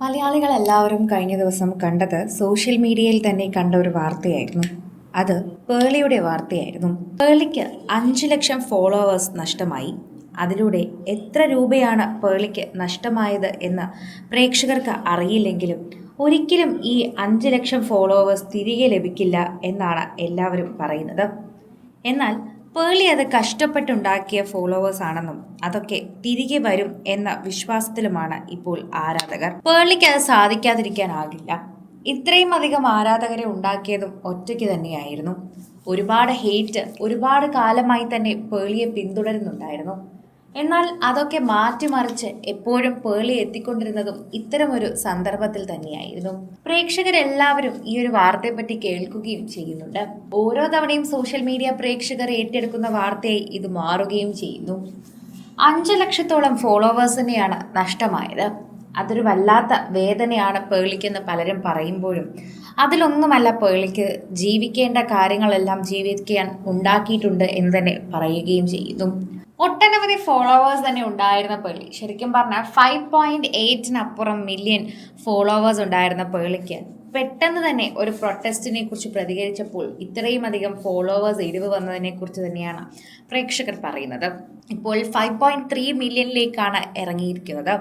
മലയാളികളെല്ലാവരും കഴിഞ്ഞ ദിവസം കണ്ടത് സോഷ്യൽ മീഡിയയിൽ തന്നെ കണ്ട ഒരു വാർത്തയായിരുന്നു. അത് പേളിയുടെ വാർത്തയായിരുന്നു. പേളിക്ക് 5 ലക്ഷം ഫോളോവേഴ്സ് നഷ്ടമായി. അതിലൂടെ എത്ര രൂപയാണ് പേളിക്ക് നഷ്ടമായത് എന്ന് പ്രേക്ഷകർക്ക് അറിയില്ലെങ്കിലും ഒരിക്കലും ഈ 5 ലക്ഷം ഫോളോവേഴ്സ് തിരികെ ലഭിക്കില്ല എന്നാണ് എല്ലാവരും പറയുന്നത്. എന്നാൽ പേളി അത് കഷ്ടപ്പെട്ടുണ്ടാക്കിയ ഫോളോവേഴ്സ് ആണെന്നും അതൊക്കെ തിരികെ വരും എന്ന വിശ്വാസത്തിലുമാണ് ഇപ്പോൾ ആരാധകർ. പേളിക്ക് അത് സാധിക്കാതിരിക്കാനാകില്ല. ഇത്രയും അധികം ആരാധകരെ ഉണ്ടാക്കിയതും ഒറ്റയ്ക്ക് തന്നെയായിരുന്നു. ഒരുപാട് ഹേറ്റ് ഒരുപാട് കാലമായി തന്നെ പേളിയെ പിന്തുടരുന്നുണ്ടായിരുന്നു. എന്നാൽ അതൊക്കെ മാറ്റിമറിച്ച് എപ്പോഴും പേളി എത്തിക്കൊണ്ടിരുന്നതും ഇത്തരമൊരു സന്ദർഭത്തിൽ തന്നെയായിരുന്നു. പ്രേക്ഷകരെല്ലാവരും ഈ ഒരു വാർത്തയെപ്പറ്റി കേൾക്കുകയും ചെയ്യുന്നുണ്ട്. ഓരോ തവണയും സോഷ്യൽ മീഡിയ പ്രേക്ഷകർ ഏറ്റെടുക്കുന്ന വാർത്തയായി ഇത് മാറുകയും ചെയ്യുന്നു. 5 ലക്ഷത്തോളം ഫോളോവേഴ്സിനെയാണ് നഷ്ടമായത്. അതൊരു വല്ലാത്ത വേദനയാണ് പേളിക്കെന്ന് പലരും പറയുമ്പോഴും അതിലൊന്നുമല്ല പേളിക്ക് ജീവിക്കേണ്ട കാര്യങ്ങളെല്ലാം ജീവിക്കാൻ ഉണ്ടാക്കിയിട്ടുണ്ട് എന്ന് തന്നെ പറയുകയും ചെയ്യുന്നു. ഒട്ടനവധി ഫോളോവേഴ്സ് തന്നെ ഉണ്ടായിരുന്ന പേളി, ശരിക്കും പറഞ്ഞാൽ 5.8 മില്യൺ ഫോളോവേഴ്സ് ഉണ്ടായിരുന്ന പേളിക്ക് പെട്ടെന്ന് തന്നെ ഒരു പ്രൊട്ടസ്റ്റിനെ കുറിച്ച് പ്രതികരിച്ചപ്പോൾ ഇത്രയും അധികം ഫോളോവേഴ്സ് ഇടിവ് വന്നതിനെ കുറിച്ച് തന്നെയാണ് പ്രേക്ഷകർ പറയുന്നത്. ഇപ്പോൾ 5.3 മില്യണിലേക്കാണ് ഇറങ്ങിയിരിക്കുന്നത്.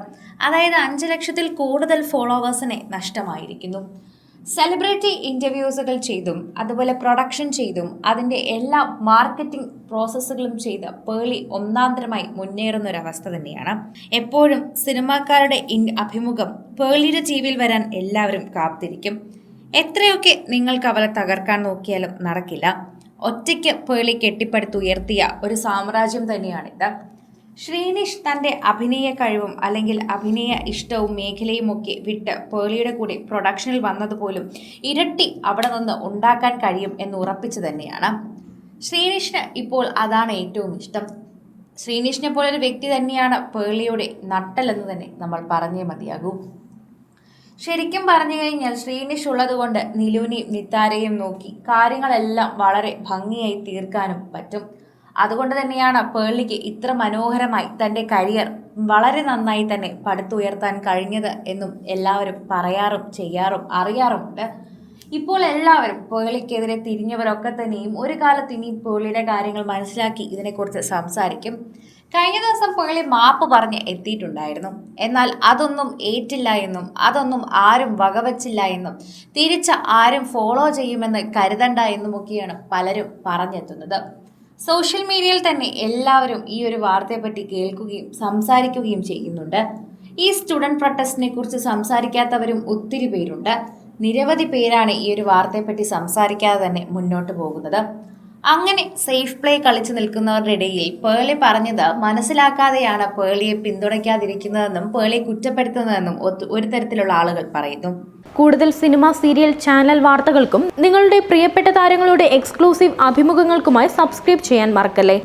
അതായത് 5 ലക്ഷത്തിൽ കൂടുതൽ ഫോളോവേഴ്സിനെ നഷ്ടമായിരിക്കുന്നു. സെലിബ്രിറ്റി ഇൻ്റർവ്യൂസുകൾ ചെയ്തും അതുപോലെ പ്രൊഡക്ഷൻ ചെയ്തും അതിൻ്റെ എല്ലാ മാർക്കറ്റിംഗ് പ്രോസസ്സുകളും ചെയ്ത് പേളി ഒന്നാന്തരമായി മുന്നേറുന്ന ഒരവസ്ഥ തന്നെയാണ്. എപ്പോഴും സിനിമാക്കാരുടെ അഭിമുഖം പേളിയുടെ ടിവിയിൽ വരാൻ എല്ലാവരും കാത്തിരിക്കും. എത്രയൊക്കെ നിങ്ങൾക്ക് അവരെ തകർക്കാൻ നോക്കിയാലും നടക്കില്ല. ഒറ്റയ്ക്ക് പേളി കെട്ടിപ്പടുത്തുയർത്തിയ ഒരു സാമ്രാജ്യം തന്നെയാണിത്. ശ്രീനിഷ് തൻ്റെ അഭിനയ കഴിവും അല്ലെങ്കിൽ അഭിനയ ഇഷ്ടവും മേഖലയും ഒക്കെ വിട്ട് പേളിയുടെ കൂടെ പ്രൊഡക്ഷനിൽ വന്നതുപോലും ഇരട്ടി അവിടെ നിന്ന് ഉണ്ടാക്കാൻ കഴിയും എന്ന് ഉറപ്പിച്ചു തന്നെയാണ്. ശ്രീനിഷിന് ഇപ്പോൾ അതാണ് ഏറ്റവും ഇഷ്ടം. ശ്രീനിഷിനെ പോലൊരു വ്യക്തി തന്നെയാണ് പേളിയുടെ നട്ടലെന്ന് തന്നെ നമ്മൾ പറഞ്ഞേ മതിയാകൂ. ശരിക്കും പറഞ്ഞു കഴിഞ്ഞാൽ ശ്രീനിഷ് ഉള്ളതുകൊണ്ട് നിലുവിനെയും നിത്താരയും നോക്കി കാര്യങ്ങളെല്ലാം വളരെ ഭംഗിയായി തീർക്കാനും പറ്റും. അതുകൊണ്ട് തന്നെയാണ് പേളിക്ക് ഇത്ര മനോഹരമായി തൻ്റെ കരിയർ വളരെ നന്നായി തന്നെ പടുത്തുയർത്താൻ കഴിഞ്ഞത് എന്നും എല്ലാവരും പറയാറും ചെയ്യാറും അറിയാറുമുണ്ട്. ഇപ്പോൾ എല്ലാവരും പേളിക്കെതിരെ തിരിഞ്ഞവരൊക്കെ തന്നെയും ഒരു കാലത്ത് ഇനി പേളിയുടെ കാര്യങ്ങൾ മനസ്സിലാക്കി ഇതിനെക്കുറിച്ച് സംസാരിക്കും. കഴിഞ്ഞ ദിവസം പേളി മാപ്പ് പറഞ്ഞ് എത്തിയിട്ടുണ്ടായിരുന്നു. എന്നാൽ അതൊന്നും ഏറ്റില്ല എന്നും അതൊന്നും ആരും വകവച്ചില്ല എന്നും തിരിച്ച് ആരും ഫോളോ ചെയ്യുമെന്ന് കരുതണ്ട എന്നുമൊക്കെയാണ് പലരും പറഞ്ഞെത്തുന്നത്. സോഷ്യൽ മീഡിയയിൽ തന്നെ എല്ലാവരും ഈ ഒരു വാർത്തയെപ്പറ്റി കേൾക്കുകയും സംസാരിക്കുകയും ചെയ്യുന്നുണ്ട്. ഈ സ്റ്റുഡൻറ് പ്രൊട്ടസ്റ്റിനെ കുറിച്ച് സംസാരിക്കാത്തവരും ഒത്തിരി പേരുണ്ട്. നിരവധി പേരാണ് ഈ ഒരു വാർത്തയെപ്പറ്റി സംസാരിക്കാതെ തന്നെ മുന്നോട്ട് പോകുന്നത്. അങ്ങനെ സേഫ് പ്ലേ കളിച്ചു നിൽക്കുന്നവരുടെ ഇടയിൽ പേളി പറഞ്ഞത് മനസ്സിലാക്കാതെയാണ് പേളിയെ പിന്തുണയ്ക്കാതിരിക്കുന്നതെന്നും പേളിയെ കുറ്റപ്പെടുത്തുന്നതെന്നും ഒരു തരത്തിലുള്ള ആളുകൾ പറയുന്നു. കൂടുതൽ സിനിമ, സീരിയൽ, ചാനൽ വാർത്തകൾക്കും നിങ്ങളുടെ പ്രിയപ്പെട്ട താരങ്ങളുടെ എക്സ്ക്ലൂസീവ് അഭിമുഖങ്ങൾക്കുമായി സബ്സ്ക്രൈബ് ചെയ്യാൻ മറക്കല്ലേ.